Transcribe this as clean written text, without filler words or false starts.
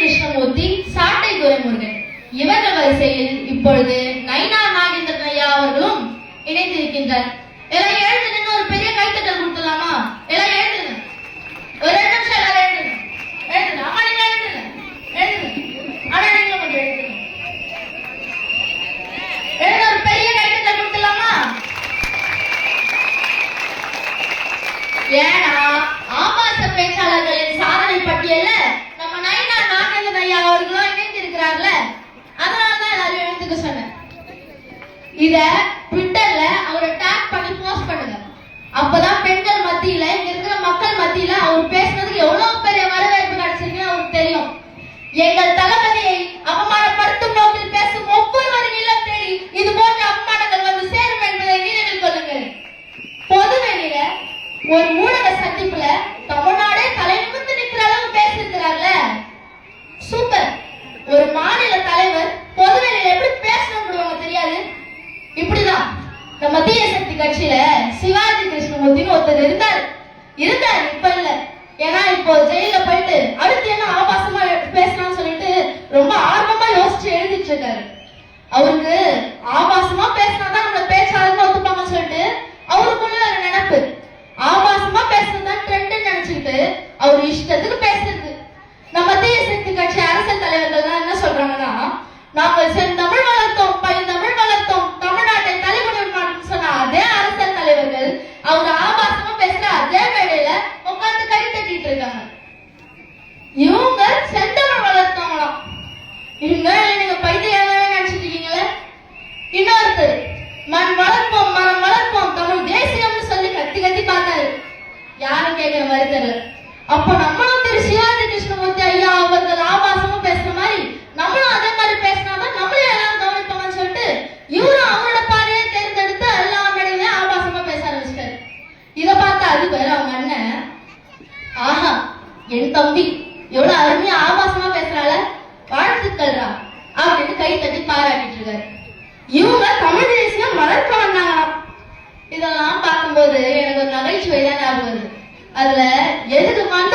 கிருஷ்ணமூர்த்தி, சாட்டை துரைமுருகன் இவர்கள் வரிசையில் இப்பொழுது நயினார் நாகேந்திரன் ஐயா அவர்களும் இணைந்திருக்கின்றார். எல்லாம் எழுந்து நின்று ஒரு பெரிய கைத்தட்டல் கொடுத்துலாமா? எல்லாம் எழுதுங்க, ஒரு 2 நிமிஷம் எல்லாரும் எழுதுங்க. எழுதுங்க, அம்மா நீங்க எழுதுங்க, எழுதுங்க, ஆனா நீங்க கொஞ்சம் எழுதுங்க. எழுத ஒரு பெரிய கைத்தட்டல் கொடுத்துலாமா? ஏன்னா ஆபாச பேச்சாளர்களின் சாதனை பட்டியல்ல நம்ம நயினார் நாகேந்திரன் ஐயா அவர்களும் இணைந்திருக்கிறார்ல, அதனாலதான் எல்லாரும் எழுந்துக்க சொன்னேன். இத ட்விட்டர்ல அவரை டேக் பண்ணி போஸ்ட் பண்ணுங்க. அப்பதான் பெண்கள் மத்தியில, இங்க இருக்கிற மக்கள் மத்தியில அவர் பேசுனதுக்கு எவ்வளவு பெரிய வரவேற்பு கிடைச்சிருக்குன்னு அவருக்கு தெரியும். எங்கள் தளபதியை அவமானப்படுத்தும் நோக்கில் பேசும் ஒவ்வொருவரின் இல்லம் தேடி இது போன்ற அவமானங்கள் வந்து சேரும் என்பதை நினைவில் கொள்ளுங்கள். பொதுவெளியில ஒரு ஊடக சந்திப்புல தமிழ்நாடே தலை நிமிர்ந்து நிக்கிற அளவு பேசியிருக்கிறார்ல, சூப்பர். ஒரு மாநில தலைவர் பொதுவெளியில எப்படி பேசணும் தெரியாது. இப்படிதான் நம்ம மத்திய சக்தி கட்சியில சிவாஜி கிருஷ்ணமூர்த்தின்னு ஒருத்தர் இருந்தார். இப்ப இல்ல, ஏன்னா இப்போ ஜெயில போயிட்டு அடுத்து என்ன ஆபாசமா பேசலாம்னு சொல்லிட்டு ரொம்ப ஆர்வமா யோசிச்சு எழுதிட்டு இருக்காரு. அவருக்கு ஆபாசமா பேசினாதான் நம்மள பேச்சாளர்னு ஒத்துப்பாங்கன்னு சொல்லிட்டு அவருக்குள்ள ஒரு நினைப்பு. ஆபாசமா பேசுறதுதான் ட்ரெண்ட் நினைச்சுக்கிட்டு அவர் இஷ்டத்துக்கு பேசுறது. நம்ம மத்திய சக்தி கட்சி அரசியல் தலைவர்கள் தான் என்ன சொல்றாங்கன்னா, நாங்கள் செந்தமிழ் வளர்த்தோம், பைந்தமிழ் வளர்த்தோம், தமிழ்நாட்டை தலைமுடிவு மாட்டோம்னு சொன்ன அதே அரசியல் தலைவர்கள் அவங்க ஆபாசமா பேசுற அதே வேலையில உட்கார்ந்து கை தட்டிட்டு இருக்காங்க. இவங்க செந்தமிழ் வளர்த்தவங்களாம். இவங்க நீங்க பைத்தியமாவே நினைச்சிட்டு இருக்கீங்களே. இன்னொருத்தர் மண் வளர்ப்போம், மரம் வளர்ப்போம், தமிழ் தேசியம்னு சொல்லி கத்தி கத்தி பார்த்தாரு. யாரும் கேட்கிற மாதிரி தெரியல. அப்போ நம்மளும் திரு சிவாஜி கிருஷ்ணமூர்த்தி ஐயா அவர்கள் ஆபாசமா பேசுற மாதிரி நம்மளும் அதே மாதிரி பேசினாதான் நம்மளே எல்லாரும் கவனிப்பாங்கன்னு சொல்லிட்டு இவரும் அவரோட பாதையை தேர்ந்தெடுத்து எல்லா மேடையுமே ஆபாசமா பேச ஆரம்பிச்சிட்டாரு. இதை பார்த்து அது பேர் அவங்க அண்ணன், ஆஹா என் தம்பி எவ்வளவு அருமையா ஆபாசமா பேசுறாள, வாழ்த்துக்கள்ரா அப்படின்னு கை தட்டி பாராட்டிட்டு இருக்காரு. இவங்க தமிழ் தேசியம் வளர்க்க வந்தாங்களாம். இதெல்லாம் பார்க்கும்போது எனக்கு ஒரு நகைச்சுவை தான் ஞாபகம் வருது. அதுல எதுக்குமான்னு